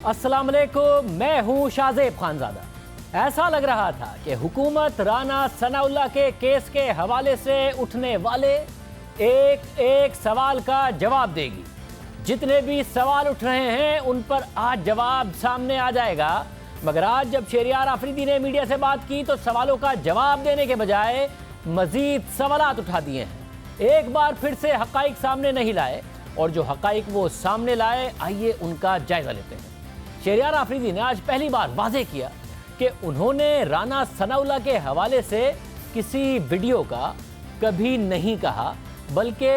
अस्सलाम वालेकुम, मैं हूं शाहजेब खानजादा। ऐसा लग रहा था कि हुकूमत राना सनाउल्लाह के केस के हवाले से उठने वाले एक एक सवाल का जवाब देगी। जितने भी सवाल उठ रहे हैं उन पर आज जवाब सामने आ जाएगा। मगर आज जब शहरियार आफरीदी ने मीडिया से बात की तो सवालों का जवाब देने के बजाय मजीद सवालात उठा दिए हैं। एक बार फिर से हकाइक सामने नहीं लाए और जो हकाइक वो सामने लाए, आइए उनका जायजा लेते हैं। शहरियार आफरीदी ने आज पहली बार वाज़ेह किया कि उन्होंने राना सनाउल्लाह के हवाले से किसी वीडियो का कभी नहीं कहा, बल्कि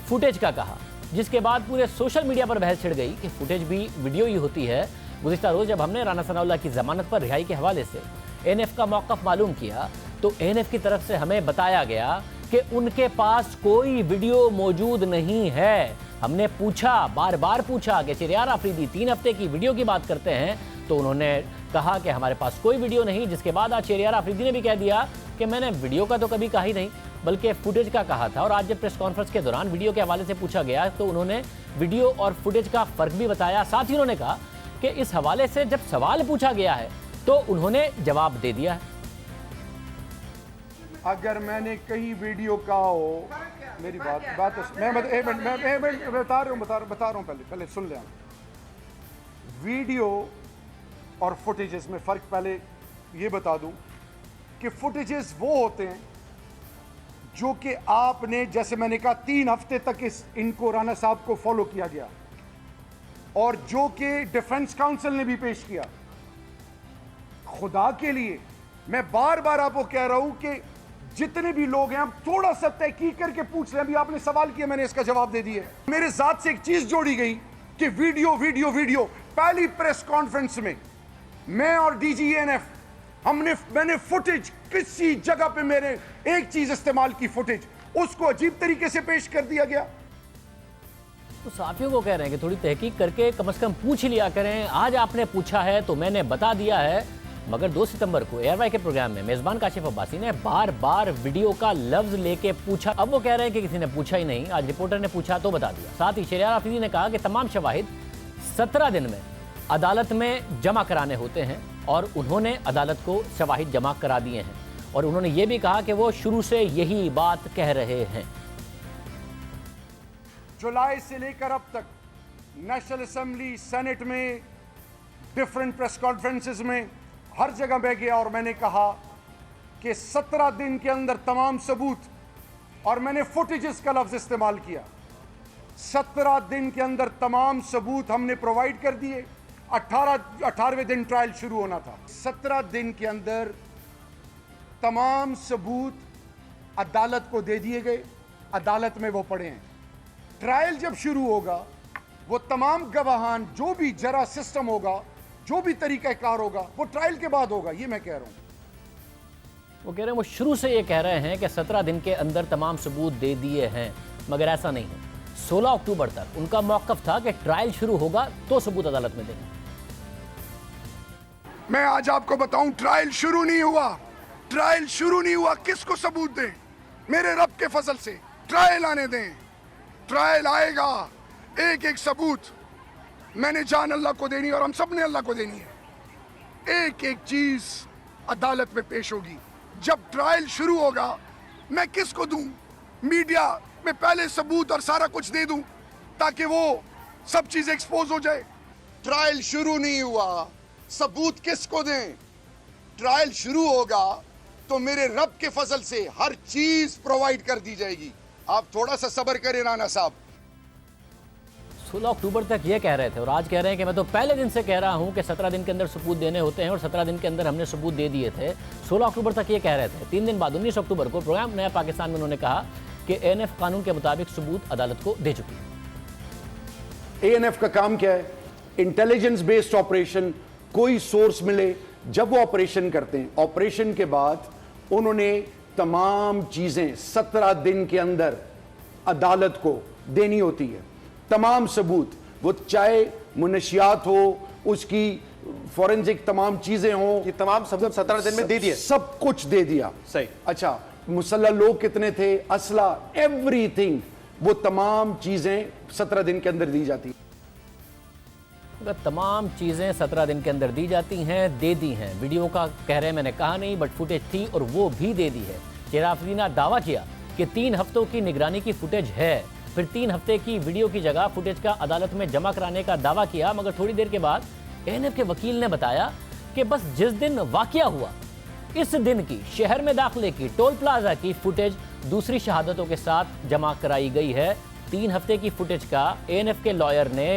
फुटेज का कहा, जिसके बाद पूरे सोशल मीडिया पर बहस छिड़ गई कि फुटेज भी वीडियो ही होती है। गुज़िश्ता रोज़ जब हमने राना सनाउल्लाह की ज़मानत पर रिहाई के हवाले से एएनएफ का मौक़िफ़ मालूम किया तो एएनएफ की तरफ से हमें बताया गया कि उनके पास कोई वीडियो मौजूद नहीं है। हमने पूछा, बार बार पूछा कि शहरियार आफरीदी 3 हफ्ते की वीडियो की बात करते हैं, तो उन्होंने कहा कि हमारे पास कोई वीडियो नहीं। जिसके बाद आज शहरियार आफरीदी ने भी कह दिया कि मैंने वीडियो का तो कभी कहा ही नहीं, बल्कि फुटेज का कहा था। और आज जब प्रेस कॉन्फ्रेंस के दौरान वीडियो के हवाले से पूछा गया तो उन्होंने वीडियो और फुटेज का फ़र्क भी बताया। साथ ही उन्होंने कहा कि इस हवाले से जब सवाल पूछा गया है तो उन्होंने जवाब दे दिया है। अगर मैंने कहीं वीडियो कहा हो, मेरी बात मैं बता रहा हूँ, पहले सुन लें। वीडियो और फुटेजेस में फ़र्क पहले ये बता दूं कि फुटेजेस वो होते हैं जो कि आपने, जैसे मैंने कहा, 3 हफ्ते तक इनको राना साहब को फॉलो किया गया और जो कि डिफेंस काउंसिल ने भी पेश किया। खुदा के लिए मैं बार बार आपको कह रहा हूं कि जितने भी लोग हैं आप थोड़ा सा तहकीक करके पूछ लें। अभी आपने सवाल किया, मैंने इसका जवाब दे दिया। मेरे साथ से एक चीज जोड़ी गई कि वीडियो वीडियो वीडियो। पहली प्रेस कॉन्फ्रेंस में मैं और डीजी एएनएफ मैंने फुटेज किसी जगह पे मेरे एक चीज इस्तेमाल की, फुटेज, उसको अजीब तरीके से पेश कर दिया गया। तो साथियों को कह रहे हैं कि थोड़ी तहकीक करके कम से कम पूछ लिया करें। आज आपने पूछा है तो मैंने बता दिया है। मगर 2 सितंबर को एयरवाई के प्रोग्राम में मेज़बान काशिफ अब्बासी ने बार बार वीडियो का लफ्ज लेके पूछा। अब वो कह रहे हैं कि किसी ने पूछा ही नहीं, आज रिपोर्टर ने पूछा तो बता दिया। साथ ही शहरियार आफरीदी ने कहा कि तमाम शवाहिद 17 दिन में अदालत में जमा कराने होते हैं और उन्होंने अदालत को शवाहिद जमा करा दिए हैं। और उन्होंने ये भी कहा कि वो शुरू से यही बात कह रहे हैं। जुलाई से लेकर अब तक नेशनल असेंबली, सेनेट में, डिफरेंट प्रेस कॉन्फ्रेंसेस में, हर जगह मैं गया और मैंने कहा कि 17 दिन के अंदर तमाम सबूत, और मैंने फुटेजेस का लफ्ज इस्तेमाल किया, 17 दिन के अंदर तमाम सबूत हमने प्रोवाइड कर दिए। 18वें दिन ट्रायल शुरू होना था। 17 दिन के अंदर तमाम सबूत अदालत को दे दिए गए, अदालत में वो पड़े हैं। ट्रायल जब शुरू होगा वो तमाम गवाहान, जो भी जरा सिस्टम होगा, जो भी तरीक़ाकार होगा, वो ट्रायल के बाद होगा। ये मैं कह रहा हूं। वो कह रहे हैं, वो शुरू से ये कह रहे हैं कि 17 दिन के अंदर तमाम सबूत दे दिए हैं, मगर ऐसा नहीं है। 16 अक्टूबर तक उनका मौक़िफ़ था कि ट्रायल शुरू होगा तो सबूत अदालत में देंगे। मैं आज आपको बताऊं, ट्रायल शुरू नहीं हुआ, ट्रायल शुरू नहीं हुआ। किसको सबूत दें? मेरे रब के फजल से ट्रायल आने दें, ट्रायल आएगा। एक एक सबूत मैंने जान अल्लाह को देनी और हम सब ने अल्लाह को देनी है। एक एक चीज अदालत में पेश होगी। जब ट्रायल शुरू होगा मैं किसको दूं? मीडिया में पहले सबूत और सारा कुछ दे दूं ताकि वो सब चीज एक्सपोज हो जाए। ट्रायल शुरू नहीं हुआ, सबूत किसको दें? ट्रायल शुरू होगा तो मेरे रब के फजल से हर चीज प्रोवाइड कर दी जाएगी। आप थोड़ा सा सब्र करें राना साहब। 16 अक्टूबर तक ये कह रहे थे और आज कह रहे हैं कि मैं तो पहले दिन से कह रहा हूं कि 17 दिन के अंदर सबूत देने होते हैं और 17 दिन के अंदर हमने सबूत दे दिए थे। 16 अक्टूबर तक ये कह रहे थे। 3 दिन बाद 19 अक्टूबर को प्रोग्राम नया पाकिस्तान में उन्होंने कहा कि एएनएफ कानून के मुताबिक सबूत अदालत को दे चुकी है। एएनएफ का काम क्या है? Intelligence based operation. कोई सोर्स मिले, जब वो ऑपरेशन करते हैं, ऑपरेशन के बाद उन्होंने तमाम चीजें 17 दिन के अंदर अदालत को देनी होती है। तमाम सबूत, वो चाहे मुनशियात हो, उसकी फॉरेंसिक तमाम चीजें हो, ये तमाम सबूत 17 दिन में दे दिए। सब कुछ दे दिया। सही। अच्छा, मुसल्ला लोग कितने थे, असला, एवरीथिंग, वो तमाम चीजें 17 दिन के अंदर दी जाती। अगर तमाम चीज़ें 17 दिन के अंदर दी जाती हैं, दे दी हैं। वीडियो का कह रहे हैं, मैंने कहा नहीं, बट फुटेज थी और वो भी दे दी है। शेर आफरीदी ने दावा किया कि 3 हफ्तों की निगरानी की फुटेज है, फिर 3 हफ्ते की वीडियो की जगह फुटेज का अदालत में जमा कराने का दावा किया, मगर थोड़ी देर के बाद एएनएफ के वकील ने बताया कि बस जिस दिन वाकया हुआ इस दिन की शहर में दाखिले की टोल प्लाजा की फुटेज दूसरी शहादतों के साथ जमा कराई गई है। 3 हफ्ते की फुटेज का एएनएफ के लॉयर ने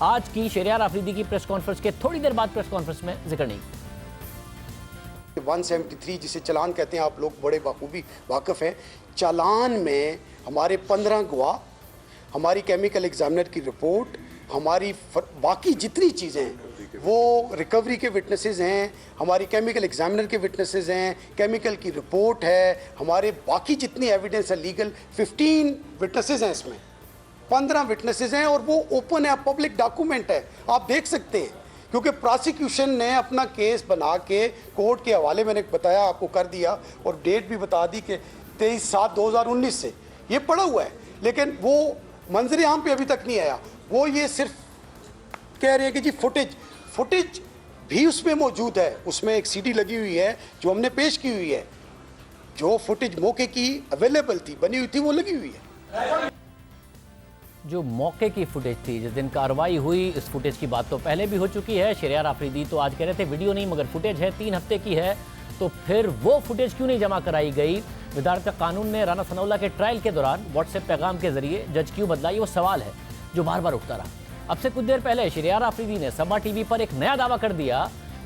आज की शहरियार आफरीदी की प्रेस कॉन्फ्रेंस के थोड़ी देर बाद प्रेस कॉन्फ्रेंस में जिक्र नहीं। 173 जिसे चालान कहते हैं, आप लोग बड़े बाखूबी वाकिफ़ हैं। चालान में हमारे 15 गवाह, हमारी केमिकल एग्जामिनर की रिपोर्ट, हमारी बाकी जितनी चीज़ें हैं वो रिकवरी के विटनेसेस हैं, हमारी केमिकल एग्जामिनर के विटनेसेस हैं, केमिकल की रिपोर्ट है, हमारे बाकी जितनी एविडेंस है लीगल 15 विटनेसेस हैं, इसमें 15 विटनेसेस हैं और वो ओपन है, पब्लिक डॉक्यूमेंट है, आप देख सकते हैं। क्योंकि प्रोसिक्यूशन ने अपना केस बना के कोर्ट के हवाले मैंने बताया आपको कर दिया और डेट भी बता दी कि 23/7/2019 से ये पड़ा हुआ है, लेकिन वो मंजर आम पे अभी तक नहीं आया। वो ये सिर्फ कह रहे हैं कि जी फुटेज भी उसमें मौजूद है, उसमें एक सीडी लगी हुई है जो हमने पेश की हुई है, जो फुटेज मौके की अवेलेबल थी, बनी हुई थी, वो लगी हुई है। जो मौके की फुटेज थी, जिस दिन कार्रवाई हुई, इस फुटेज की बात तो पहले भी हो चुकी है। शहरियार आफरीदी तो आज कह रहे थे वीडियो नहीं मगर फुटेज है, 3 हफ्ते की है, तो फिर वो फुटेज क्यों नहीं जमा कराई गई? वजारत कानून ने राना सनाउल्लाह के ट्रायल के दौरान व्हाट्सएप पैगाम के जरिए जज क्यों बदला, ये वो सवाल है जो बार बार उठता रहा। अब से कुछ देर पहले शहरियार आफरीदी ने सबा टीवी पर एक नया दावा कर दिया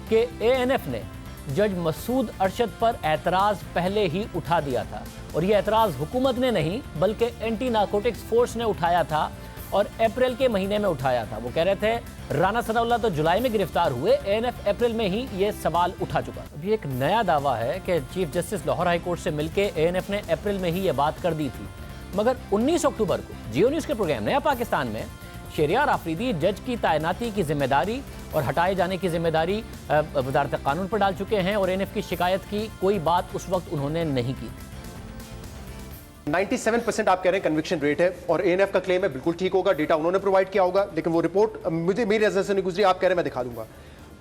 कि एएनएफ ने जज मसूद अरशद पर एतराज़ पहले ही उठा दिया था, और ये एतराज़ हुकूमत ने नहीं बल्कि एंटी नारकोटिक्स फोर्स ने उठाया था और अप्रैल के महीने में उठाया था। वो कह रहे थे राना सनाउल्लाह तो जुलाई में गिरफ्तार हुए, एएनएफ अप्रैल में ही ये सवाल उठा चुका। अभी एक नया दावा है कि chief justice Lahore high court से मिलकर एएनएफ ने अप्रैल में ही ये बात कर दी थी, मगर 19 अक्टूबर को जियो न्यूज़ के प्रोग्राम नया पाकिस्तान में शहरियार आफरीदी जज की तैनाती की जिम्मेदारी और हटाए जाने की जिम्मेदारी वजारत कानून पर डाल चुके हैं, और एएनएफ की शिकायत की कोई बात उस वक्त उन्होंने नहीं की। 97% आप कह रहे हैं कन्विक्शन रेट है, और एएनएफ का क्लेम है बिल्कुल ठीक होगा, डेटा उन्होंने प्रोवाइड किया होगा, लेकिन वो रिपोर्ट मुझे मेरी नजर से नहीं गुजरी, आप कह रहे हैं मैं दिखा दूंगा।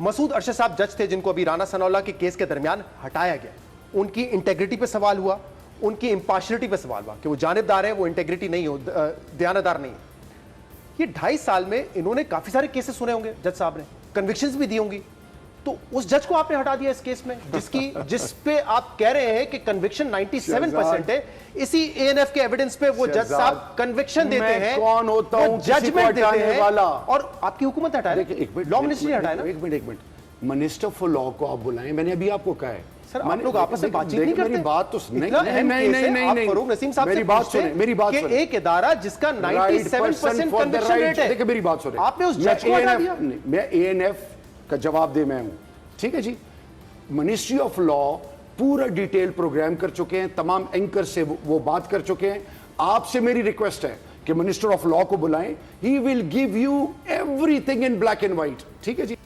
मसूद अरशद साहब जज थे जिनको अभी राना सनाउल्लाह के केस के दरमियान हटाया गया, उनकी इंटेग्रिटी पे सवाल हुआ, उनकी इंपार्शियलिटी पे सवाल हुआ कि वो जानिबदार है, वो इंटेग्रिटी नहीं हो, दयानतदार नहीं है। ये 2.5 साल में इन्होंने काफी सारे केसेस सुने होंगे, जज साहब ने कन्विक्शंस भी दी होंगी, तो उस जज को आपने हटा दिया इस केस में जिस पे आप कह रहे हैं कि कन्विक्शन 97% है। इसी एएनएफ के एविडेंस पे वो जज साहब कन्विक्शन देते हैं, कौन होता हूं जजमेंट देते हैं वाला, और आपकी हुकूमत हटाए, लॉ मिनिस्ट्री हटाए ना। एक मिनट मिनिस्टर फॉर लॉ को आप बुलाएं, मैंने अभी आपको कहा है। सर आप लोग आपस में बातचीत नहीं करते? मेरी बात तो नहीं, फरूक नसीम साहब मेरी बात सुने, मेरी बात सुने। एक इदारा जिसका 97% कन्विक्शन रेट है, देखिए मेरी बात सुने, आपने उस जज को हटा दिया। मैं एएनएफ का जवाब दे मैं हूं, ठीक है जी। मिनिस्ट्री ऑफ लॉ पूरा डिटेल प्रोग्राम कर चुके हैं, तमाम एंकर से वो बात कर चुके हैं। आपसे मेरी रिक्वेस्ट है कि मिनिस्टर ऑफ लॉ को बुलाएं, he will give you everything in black and white, ठीक है जी।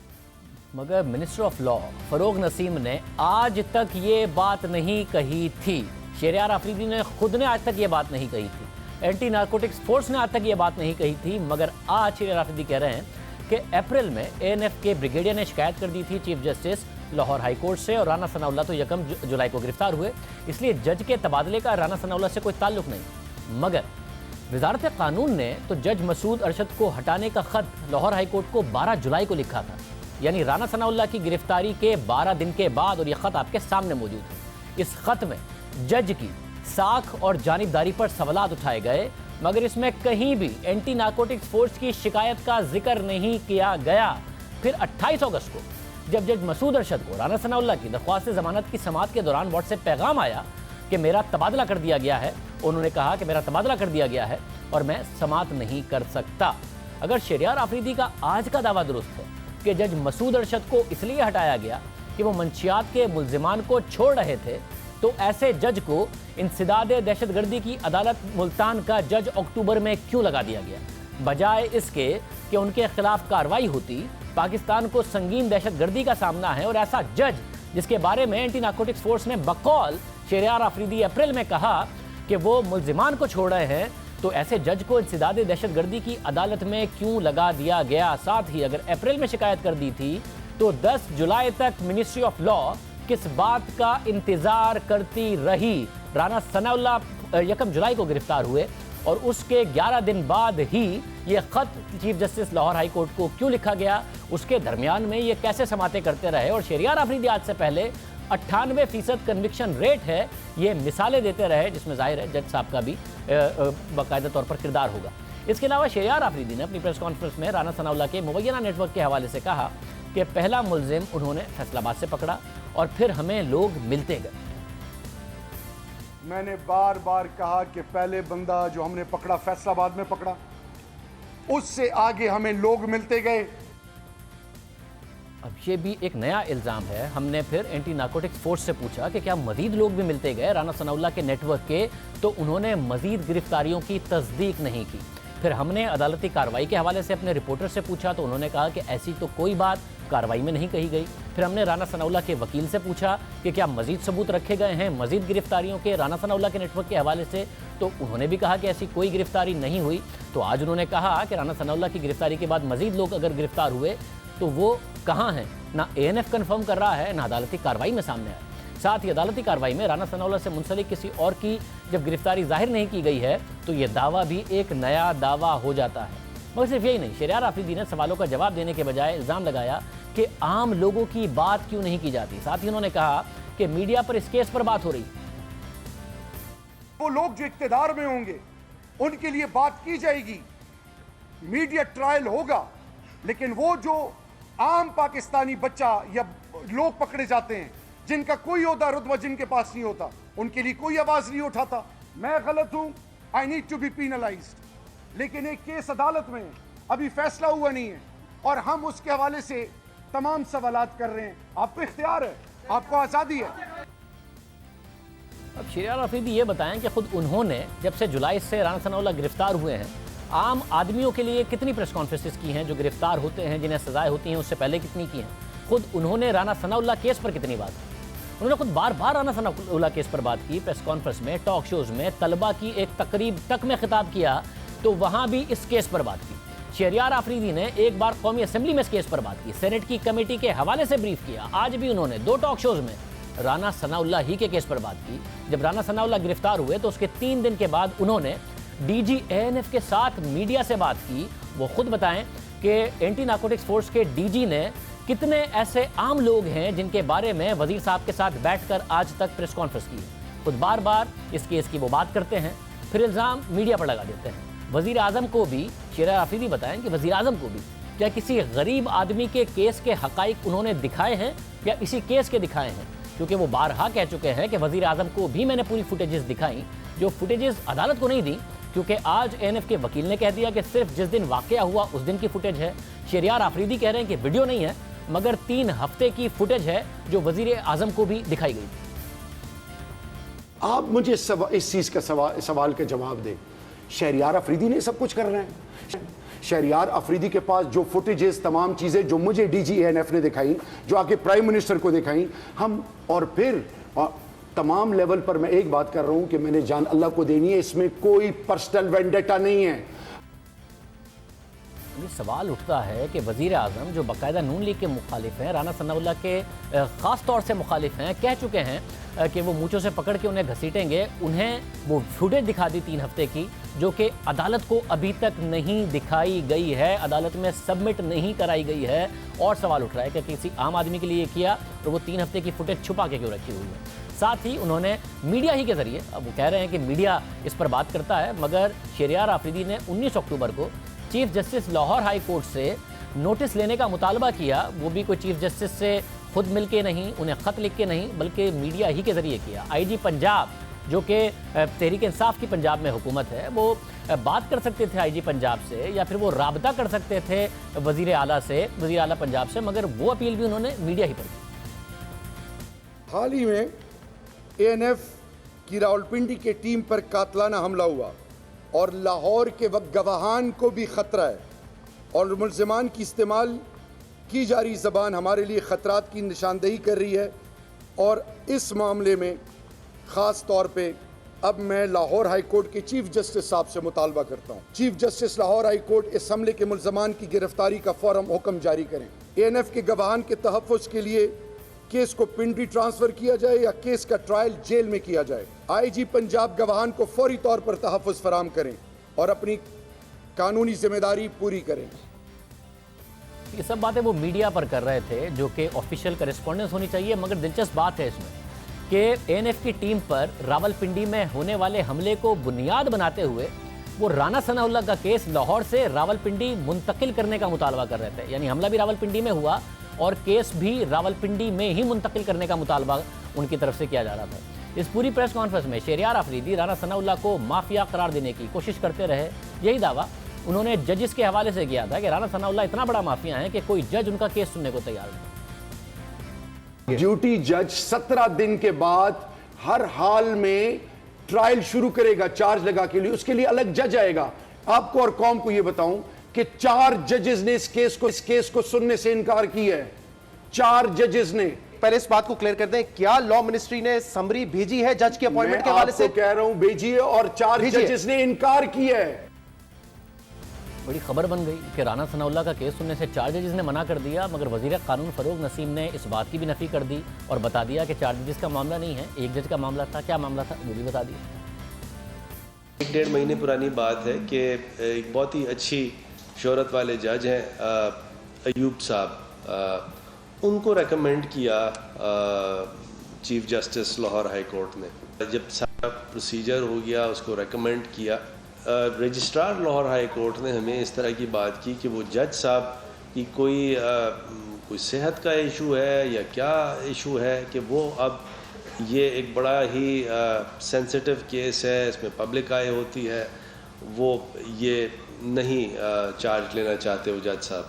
मगर minister of law Farooq Naseem ने आज तक ये बात नहीं कही थी, शहरियार आफरीदी ने खुद ने आज तक ये बात नहीं कही थी, एंटी नारकोटिक्स फोर्स ने आज तक ये बात नहीं कही थी, मगर आज शहरियार आफरीदी कह रहे हैं कि अप्रैल में एएनएफ के ब्रिगेडियर ने शिकायत कर दी थी chief justice Lahore high court से, और राना सनाउल्लाह तो 1 जुलाई को गिरफ्तार हुए, इसलिए जज के तबादले का राना सनाउल्लाह से कोई ताल्लुक नहीं। मगर वजारत कानून ने तो जज मसूद अरशद को हटाने का खत लाहौर हाई कोर्ट को 12 जुलाई को लिखा था, यानी राना सनाउल्लाह की गिरफ्तारी के 12 दिन के बाद, और यह खत आपके सामने मौजूद है। इस खत में जज की साख और जानिबदारी पर सवालात उठाए गए, मगर इसमें कहीं भी एंटी नारकोटिक्स फोर्स की शिकायत का जिक्र नहीं किया गया। फिर 28 अगस्त को जब जज मसूद अरशद को राना सनाउल्लाह की दरख्वास्त ज़मानत की समाअत के दौरान व्हाट्सएप पैगाम आया कि मेरा तबादला कर दिया गया है, उन्होंने कहा कि मेरा तबादला कर दिया गया है और मैं समाअत नहीं कर सकता। अगर शहरियार आफरीदी का आज का दावा दुरुस्त है कि जज मसूद अरशद को इसलिए हटाया गया कि वो मंशियात के मुल्जिमान को छोड़ रहे थे, तो ऐसे जज को इंसदाद दहशतगर्दी की अदालत मुल्तान का जज अक्टूबर में क्यों लगा दिया गया, बजाय इसके कि उनके खिलाफ कार्रवाई होती। पाकिस्तान को संगीन दहशतगर्दी का सामना है, और ऐसा जज जिसके बारे में एंटी नारकोटिक्स फोर्स ने बकौल शहरियार आफरीदी अप्रैल में कहा कि वो मुल्जिमान को छोड़ रहे हैं, तो ऐसे जज को इंसदाद दहशतगर्दी की अदालत में क्यों लगा दिया गया? साथ ही अगर अप्रैल में शिकायत कर दी थी तो 10 जुलाई तक मिनिस्ट्री ऑफ लॉ किस बात का इंतजार करती रही? राना सनाउल्लाह 1 जुलाई को गिरफ्तार हुए और उसके 11 दिन बाद ही ये खत chief justice Lahore high court को क्यों लिखा गया? उसके दरमियान में ये कैसे समाते करते रहे? और शहरियार आफरीदी आज से पहले 98% कन्विक्शन रेट है, ये मिसालें देते रहे, जिसमें जाहिर है जज साहब का भी बाकायदा तौर पर किरदार होगा। इसके अलावा शहरियार आफरीदी ने अपनी प्रेस कॉन्फ्रेंस में राना सनाउल्लाह के मुबैना नेटवर्क के हवाले से कहा कि पहला मुलजिम उन्होंने फैसलाबाद से पकड़ा और फिर हमें लोग मिलते गए। मैंने बार बार कहा कि पहले बंदा जो हमने पकड़ा फैसलाबाद में पकड़ा, उससे आगे हमें लोग मिलते गए। अब ये भी एक नया इल्ज़ाम है। हमने फिर एंटी नार्कोटिक्स फोर्स से पूछा कि क्या मजीद लोग भी मिलते गए राना सनाउल्लाह के नेटवर्क के, तो उन्होंने मजीद गिरफ्तारियों की तस्दीक नहीं की। फिर हमने अदालती कार्रवाई के हवाले से अपने रिपोर्टर से पूछा तो उन्होंने कहा कि ऐसी तो कोई बात कार्रवाई में नहीं कही गई। फिर हमने राना सनाउल्लाह के वकील से पूछा कि क्या मजीद सबूत रखे गए हैं मजीद गिरफ्तारियों के राना सनाउल्लाह के नेटवर्क के हवाले से, तो उन्होंने भी कहा कि ऐसी कोई गिरफ्तारी नहीं हुई। तो आज उन्होंने कहा कि राना सनाउल्लाह की गिरफ्तारी के बाद मजीद लोग अगर गिरफ्तार हुए तो वो कहाँ हैं? ना ANF कन्फर्म कर रहा है, ना अदालती कार्रवाई में सामने आया। साथ ही अदालती कार्रवाई में राना सनाउल्लाह से मुंसलिक किसी और की जब गिरफ्तारी जाहिर नहीं की गई है तो ये दावा भी एक नया दावा हो जाता है। मगर सिर्फ यही नहीं, शहरियार आफरीदी ने सवालों का जवाब देने के बजाय इल्ज़ाम लगाया कि आम लोगों की बात क्यों नहीं की जाती। साथ ही उन्होंने कहा कि मीडिया पर इस केस पर बात हो रही। वो लोग जो इख्तिदार में होंगे उनके लिए बात की जाएगी, मीडिया ट्रायल होगा, लेकिन वो जो आम पाकिस्तानी बच्चा या लोग पकड़े जाते हैं जिनका कोई ओहदा रुतबा जिनके पास नहीं होता, उनके लिए कोई आवाज नहीं उठाता। मैं गलत हूं, आई नीड टू बी पीनलाइज्ड, लेकिन एक केस अदालत में अभी फैसला हुआ नहीं है और हम उसके हवाले से तमाम सवालात कर रहे हैं। आपको इख्तियार है, आपको आज़ादी है। अब शहरियार आफरीदी ये बताएं कि खुद उन्होंने जब से जुलाई से राना सनाउल्लाह गिरफ्तार हुए हैं, आम आदमियों के लिए कितनी प्रेस कॉन्फ्रेंसेस की हैं जो गिरफ्तार होते हैं, जिन्हें सजाएं होती हैं, उससे पहले कितनी की हैं? खुद उन्होंने राना सनाउल्लाह केस पर कितनी बात की? उन्होंने खुद बार बार राना सनाउल्लाह केस पर बात की, प्रेस कॉन्फ्रेंस में, टॉक शोज में, तलबा की एक तकरीब तक में खिताब किया तो वहाँ भी इस केस पर बात की। शहरियार आफरीदी ने एक बार कौमी असम्बली में इस केस पर बात की, सेनेट की कमेटी के हवाले से ब्रीफ किया। आज भी उन्होंने 2 टॉक शोज में राना सनाउल्लाह ही के केस पर बात की। जब राना सनाउल्लाह गिरफ्तार हुए तो उसके 3 दिन के बाद उन्होंने DG ANF के साथ मीडिया से बात की। वो खुद बताएं कि एंटी नार्कोटिक्स फोर्स के DG ने कितने ऐसे आम लोग हैं जिनके बारे में वजीर साहब के साथ बैठकर आज तक प्रेस कॉन्फ्रेंस की। खुद बार बार इस केस की वो बात करते हैं, फिर इल्ज़ाम मीडिया पर लगा देते हैं। वजीर आज़म को भी, शहरियार आफरीदी बताएं कि वजीर आज़म को भी क्या किसी गरीब आदमी के केस के हक़ाइक़ उन्होंने दिखाए हैं या इसी केस के दिखाए हैं? क्योंकि वो बारहा कह चुके हैं कि वजीर आज़म को भी मैंने पूरी फुटेजेस दिखाई, जो फुटेजेस अदालत को नहीं दी, क्योंकि आज ANF के वकील ने कह दिया कि सिर्फ जिस दिन वाक़या हुआ उस दिन की फुटेज है। शहरियार आफरीदी कह रहे हैं कि वीडियो नहीं है, मगर 3 हफ्ते की फुटेज है जो वजीर आज़म को भी दिखाई गई। आप मुझे इस चीज़ का सवाल का जवाब दें। शहरियार अफरीदी ने सब कुछ कर रहे हैं। शहरियार अफरीदी के पास जो फुटेजेस, तमाम चीज़ें जो मुझे DG ANF ने दिखाई, जो आके प्राइम मिनिस्टर को दिखाई, हम और फिर तमाम लेवल पर मैं एक बात कर रहा हूं कि मैंने जान अल्लाह को देनी है, इसमें कोई पर्सनल वेंडेटा नहीं है। ये सवाल उठता है कि वज़ीर आज़म जो बाकायदा नून लीग के मुखालिफ हैं, राना सनाउल्लाह के ख़ास तौर से मुखालिफ हैं, कह चुके हैं कि वो मूँछों से पकड़ के उन्हें घसीटेंगे। उन्हें वो फुटेज दिखा दी 3 हफ्ते की, जो कि अदालत को अभी तक नहीं दिखाई गई है, अदालत में सबमिट नहीं कराई गई है। और सवाल उठ रहा है कि किसी आम आदमी के लिए किया तो वो 3 हफ्ते की फुटेज छुपा के क्यों रखी हुई है? साथ ही उन्होंने मीडिया ही के ज़रिए, अब वो कह रहे हैं कि मीडिया इस पर बात करता है, मगर शहरियार आफरीदी ने 19 अक्टूबर को chief justice Lahore high court से नोटिस लेने का मुतालबा किया। वो भी कोई चीफ जस्टिस से खुद मिल के नहीं, उन्हें ख़त लिख के नहीं, बल्कि मीडिया ही के ज़रिए किया। IG पंजाब, जो कि तहरीक इंसाफ की पंजाब में हुकूमत है, वो बात कर सकते थे IG पंजाब से, या फिर वो राबता कर सकते थे वज़ीर आला से, वज़ीर आला पंजाब से, मगर वो अपील भी उन्होंने मीडिया ही पर की। हाल ही में ANF की रावलपिंडी के टीम पर कातलाना हमला हुआ और लाहौर के वक्त गवाहान को भी ख़तरा है, और मुल्ज़िमान की इस्तेमाल की जा रही ज़बान हमारे लिए ख़तरात की निशानदेही कर रही है। और इस मामले में ख़ास तौर पे अब मैं लाहौर हाई कोर्ट के चीफ जस्टिस साहब से मुतालबा करता हूँ, chief justice Lahore high court इस हमले के मुल्जमान की गिरफ्तारी का फौरन हुक्म जारी करें। ANF के गवाहान के तहफ़्फ़ुज़ के लिए केस को पिंडी ट्रांसफर किया जाए या केस का ट्रायल जेल में किया जाए। IG पंजाब गवाहान को फौरी तौर पर तहफ़्फ़ुज़ फराम करें और अपनी कानूनी जिम्मेदारी पूरी करें। ये सब बातें वो मीडिया पर कर रहे थे जो कि ऑफिशियल करेस्पॉन्डेंस होनी चाहिए, मगर दिलचस्प बात है इसमें कि ANF की टीम पर रावलपिंडी में होने वाले हमले को बुनियाद बनाते हुए वो राना सनाउल्लाह का केस लाहौर से रावलपिंडी मुंतकिल करने का मुतालबा कर रहे थे। यानी हमला भी रावलपिंडी में हुआ और केस भी रावलपिंडी में ही मुंतकिल करने का मुतालबा उनकी तरफ से किया जा रहा था। इस पूरी प्रेस कॉन्फ्रेंस में शहरियार आफरीदी राना सनाउल्लाह को माफिया करार देने की कोशिश करते रहे। यही दावा उन्होंने जजेस के हवाले से किया था कि राना सनाउल्लाह इतना बड़ा माफिया है कि कोई जज उनका केस सुनने को तैयार नहीं। ड्यूटी जज 17 दिन के बाद हर हाल में ट्रायल शुरू करेगा चार्ज लगा के लिए, उसके लिए अलग जज आएगा। आपको और कौम को यह बताऊं कि 4 जजेस ने इस केस को सुनने से इनकार किया है। 4 जजेस ने। पहले इस बात को क्लियर कर दें, क्या लॉ मिनिस्ट्री ने समरी भेजी है जज के अपॉइंटमेंट के हवाले से? कह रहा हूं भेजी है और 4 जजेस ने इनकार किया है। बड़ी खबर बन गई कि राना सनाउल्लाह का केस सुनने से 4 जजेस ने मना कर दिया, मगर वजीर कानून फरूग नसीम ने इस बात की भी नफी कर दी और बता दिया कि 4 जजेस का मामला नहीं है, 1 जज का मामला था। क्या मामला था वो भी बता दिया। 1-1.5 महीने पुरानी बात है कि एक बहुत ही अच्छी शोहरत वाले जज हैं अयूब साहब, उनको रेकमेंड किया chief justice Lahore high court ने। जब सारा प्रोसीजर हो गया उसको रेकमेंड किया, रजिस्ट्रार लाहौर हाई कोर्ट ने हमें इस तरह की बात की कि वो जज साहब की कोई सेहत का इशू है या क्या इशू है कि वो अब ये एक बड़ा ही सेंसिटिव केस है, इसमें पब्लिक आई होती है, वो ये नहीं चार्ज लेना चाहते हो जज साहब।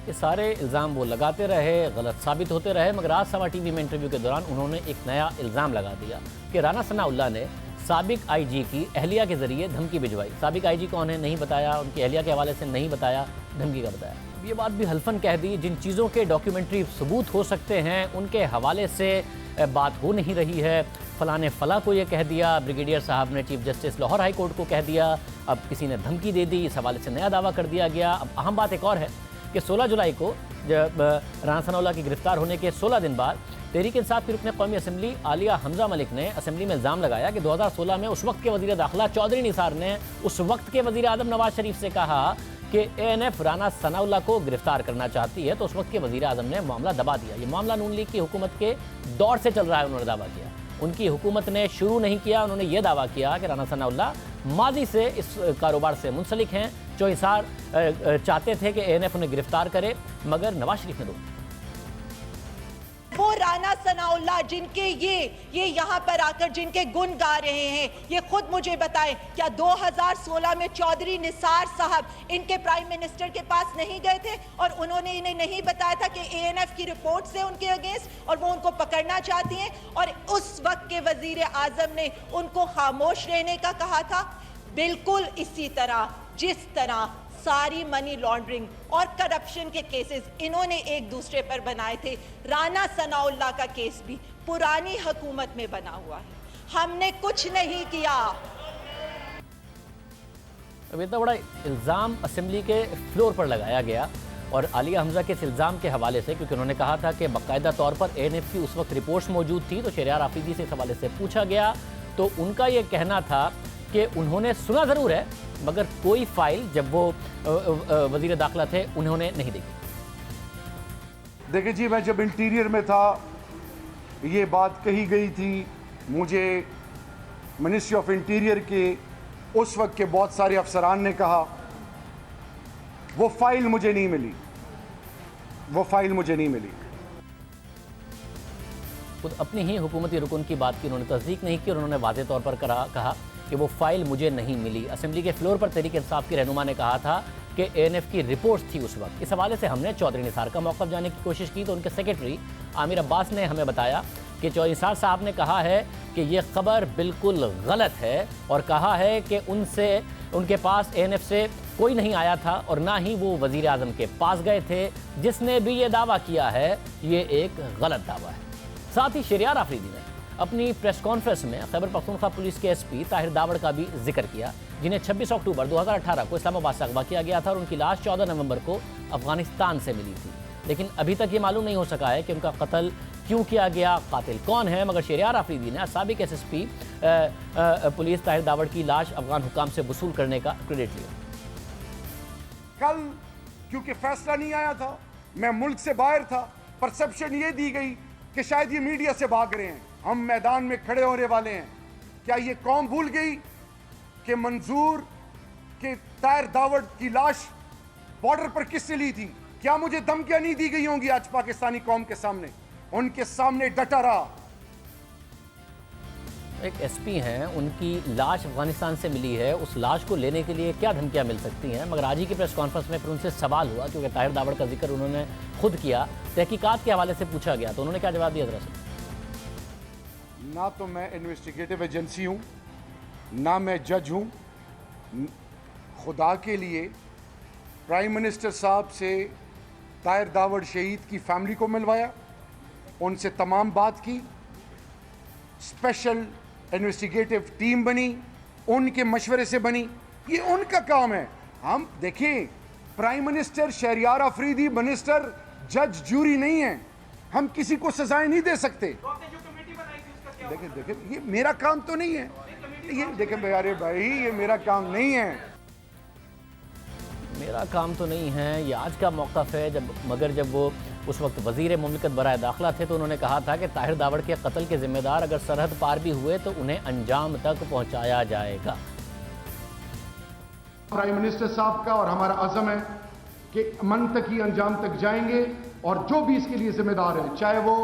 ये सारे इल्ज़ाम वो लगाते रहे, गलत साबित होते रहे, मगर आज सवा टीवी में इंटरव्यू के दौरान उन्होंने एक नया इल्ज़ाम लगा दिया कि राना सनाउल्लाह ने साबिक IG की अहलिया के ज़रिए धमकी भिजवाई। साबिक IG कौन है नहीं बताया, उनकी अहलिया के हवाले से नहीं बताया, धमकी का बताया। ये बात भी हल्फन कह दी, जिन चीज़ों के डॉक्यूमेंट्री सबूत हो सकते हैं उनके हवाले से बात हो नहीं रही है। फलां ने फला को ये कह दिया, ब्रिगेडियर साहब ने chief justice Lahore high court को कह दिया, अब किसी ने धमकी दे दी, इस हवाले से नया दावा कर दिया गया। अब अहम बात एक और है कि 16 जुलाई को जब राना सनाउल्लाह की गिरफ्तार होने के 16 दिन बाद तहरीक इंसाफ की रुकन कौमी असम्बली आलिया हमजा मलिक ने असम्बली में इल्ज़ाम लगाया कि 2016 में उस वक्त के वज़ीर दाखिला चौधरी निसार ने उस वक्त के वज़ीर आज़म नवाज शरीफ से कहा कि ANF राना सनाउल्लाह को गिरफ्तार करना चाहती है, तो उस वक्त के वज़ीर आज़म ने मामला दबा दिया। ये मामला नून लीग की हुकूमत के दौर से चल रहा है, उन्होंने दावा किया। उनकी हुकूमत ने शुरू नहीं किया, उन्होंने ये दावा किया कि राना सनाउल्लाह माजी से इस कारोबार से मुंसलिक हैं। चौहिसार चाहते थे कि ANF उन्हें गिरफ्तार करे, मगर नवाज शरीफ ने रोक दिया। वो राना सनाउल्लाह जिनके ये यहाँ पर आकर जिनके गुण गा रहे हैं, ये खुद मुझे बताएं, क्या 2016 में चौधरी निसार साहब इनके प्राइम मिनिस्टर के पास नहीं गए थे और उन्होंने इन्हें नहीं बताया था कि ANF की रिपोर्ट से उनके अगेंस्ट और वो उनको पकड़ना चाहती हैं, और उस वक्त के वजीर आजम ने उनको खामोश रहने का कहा था। बिल्कुल इसी तरह जिस तरह सारी मनी लॉन्ड्रिंग और करप्शन के केसेस इन्होंने एक दूसरे पर बनाए थे, राना सनाउल्लाह का केस भी पुरानी हुकूमत में बना हुआ है। हमने कुछ नहीं किया। अब इतना बड़ा इल्ज़ाम असेंबली के फ्लोर पर लगाया गया और आलिया हमजा के इस इल्ज़ाम के हवाले से, क्योंकि उन्होंने कहा था कि बाकायदा तौर पर ANF की उस वक्त रिपोर्ट्स मौजूद थी, तो शहरियार आफरीदी से इस हवाले से पूछा गया तो उनका ये कहना था कि उन्होंने सुना ज़रूर है, मगर कोई फाइल जब वो वज़ीर दाखिला थे उन्होंने नहीं देखी। देखिए जी, मैं जब इंटीरियर में था ये बात कही गई थी, मुझे मिनिस्ट्री ऑफ इंटीरियर के उस वक्त के बहुत सारे अफसरान ने कहा वो फाइल मुझे नहीं मिली, वो फाइल मुझे नहीं मिली। खुद अपनी ही हुकूमती रुकन की बात की उन्होंने तस्दीक नहीं की और उन्होंने वाज़े तौर पर कहा कि वो फाइल मुझे नहीं मिली। असेंबली के फ्लोर पर तहरीक इंसाफ की रहनुमा ने कहा था कि ANF की रिपोर्ट थी उस वक्त। इस हवाले से हमने चौधरी निसार का मौक़िफ़ जानने की कोशिश की तो उनके सेक्रेटरी आमिर अब्बास ने हमें बताया कि चौधरी निसार साहब ने कहा है कि ये खबर बिल्कुल गलत है और कहा है कि उनके पास ANF से कोई नहीं आया था और ना ही वो वज़ीर आज़म के पास गए थे। जिसने भी ये दावा किया है ये एक गलत दावा है। साथ ही शहरियार आफरीदी ने अपनी प्रेस कॉन्फ्रेंस में खैबर पख्तूनख्वा पुलिस के एसपी ताहिर दावड़ का भी जिक्र किया, जिन्हें 26 अक्टूबर 2018 को इस्लामाबाद से अगवा किया गया था और उनकी लाश 14 नवंबर को अफगानिस्तान से मिली थी। लेकिन अभी तक ये मालूम नहीं हो सका है कि उनका कत्ल क्यों किया गया, कातिल कौन है। मगर शहरयार आफरीदी ने साबिक एसएसपी पुलिस ताहिर दावड़ की लाश अफगान हुकाम से वसूल करने का क्रेडिट लिया। कल क्योंकि फैसला नहीं आया था, मैं मुल्क से बाहर था, परसेप्शन ये दी गई कि शायद ये मीडिया से भाग रहे हैं, हम मैदान में खड़े होने वाले हैं। क्या ये कौम भूल गई कि मंजूर के ताहिर दावड़ की लाश बॉर्डर पर किसने ली थी? क्या मुझे धमकियां नहीं दी गई होंगी आज पाकिस्तानी कौम के सामने? उनके सामने डटा रहा। एक एसपी हैं, उनकी लाश अफगानिस्तान से मिली है, उस लाश को लेने के लिए क्या धमकियां मिल सकती हैं? मगर आज ही की प्रेस कॉन्फ्रेंस में फिर उनसे सवाल हुआ, क्योंकि ताहिर दावड़ का जिक्र उन्होंने खुद किया, तहकीकात के हवाले से पूछा गया तो उन्होंने क्या जवाब दिया? दरअसल ना तो मैं इन्वेस्टिगेटिव एजेंसी हूं, ना मैं जज हूं। खुदा के लिए प्राइम मिनिस्टर साहब से ताहिर दावड़ शहीद की फैमिली को मिलवाया, उनसे तमाम बात की, स्पेशल इन्वेस्टिगेटिव टीम बनी, उनके मशवरे से बनी, ये उनका काम है। हम देखें, prime minister, Shahryar Afridi, minister, जज, जूरी नहीं है, हम किसी को सजाएं नहीं दे सकते। देखें, ये मेरा काम तो नहीं है, ये देखें अरे भाई, ये मेरा काम नहीं है, मेरा काम तो नहीं है, ये आज का मौक़िफ़ है। मगर जब वो उस वक्त वज़ीर मुमलिकत बराए दाखिला थे तो उन्होंने कहा था कि ताहिर दावड़ के कत्ल के ज़िम्मेदार अगर सरहद पार भी हुए तो उन्हें अंजाम तक पहुँचाया जाएगा। प्राइम मिनिस्टर साहब का और हमारा अज़म है कि मंतकी अंजाम तक जाएंगे, और जो भी इसके लिए जिम्मेदार है, चाहे वो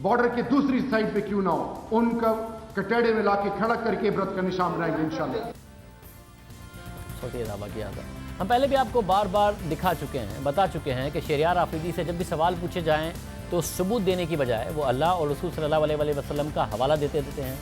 बॉर्डर के दूसरी साइड पे क्यों ना हो, उनका कटेड़े में लाके खड़ा करके इबरत का निशान बनाएंगे इंशाल्लाह। सोचिए दावा किया था। हम पहले भी आपको बार बार दिखा चुके हैं, बता चुके हैं कि शहरयार आफरीदी से जब भी सवाल पूछे जाएं तो सबूत देने की बजाय वो अल्लाह और रसूल सल्लल्लाहु अलैहि वसल्लम का हवाला देते हैं,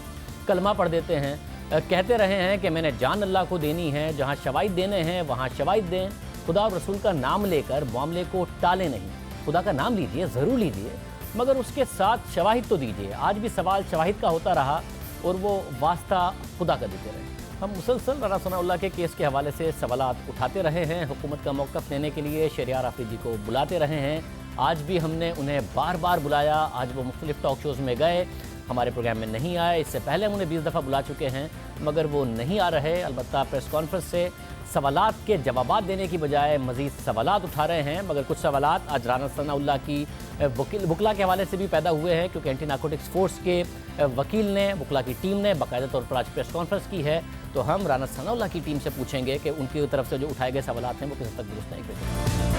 कलमा पढ़ देते हैं, कहते रहे हैं कि मैंने जान अल्लाह को देनी है, जहाँ शवाहिद देने हैं वहाँ शवाहिद दें, खुदा और रसूल का नाम लेकर मामले को टालें नहीं। खुदा का नाम लीजिए, ज़रूर लीजिए, मगर उसके साथ शवाहिद तो दीजिए। आज भी सवाल शवाहिद का होता रहा और वो वास्ता खुदा का देते रहे। हम मुसलसल राना सनाउल्लाह के केस के हवाले से सवालात उठाते रहे हैं, हुकूमत का मौक़िफ़ लेने के लिए शहरयार आफरीदी को बुलाते रहे हैं। आज भी हमने उन्हें बार बार बुलाया, आज वो मुख्तलिफ़ टॉक शोज़ में गए, हमारे प्रोग्राम में नहीं आए। इससे पहले हम उन्हें 20 दफ़ा बुला चुके हैं मगर वो नहीं आ रहे। अलबत्ता प्रेस कॉन्फ्रेंस से सवालात के जवाबात देने की बजाय मज़ीद सवालात उठा रहे हैं। मगर कुछ सवालात आज राना सनाउल्लाह की वकीला के हवाले से भी पैदा हुए हैं, क्योंकि एंटी नारकोटिक्स फोर्स के वकील ने, वकीला की टीम ने बाकायदा तौर पर आज प्रेस कॉन्फ्रेंस की है। तो हम राना सनाउल्लाह की टीम से पूछेंगे कि उनकी तरफ से जो उठाए गए सवालात हैं वो किस हद तक दुरुस्त हैं।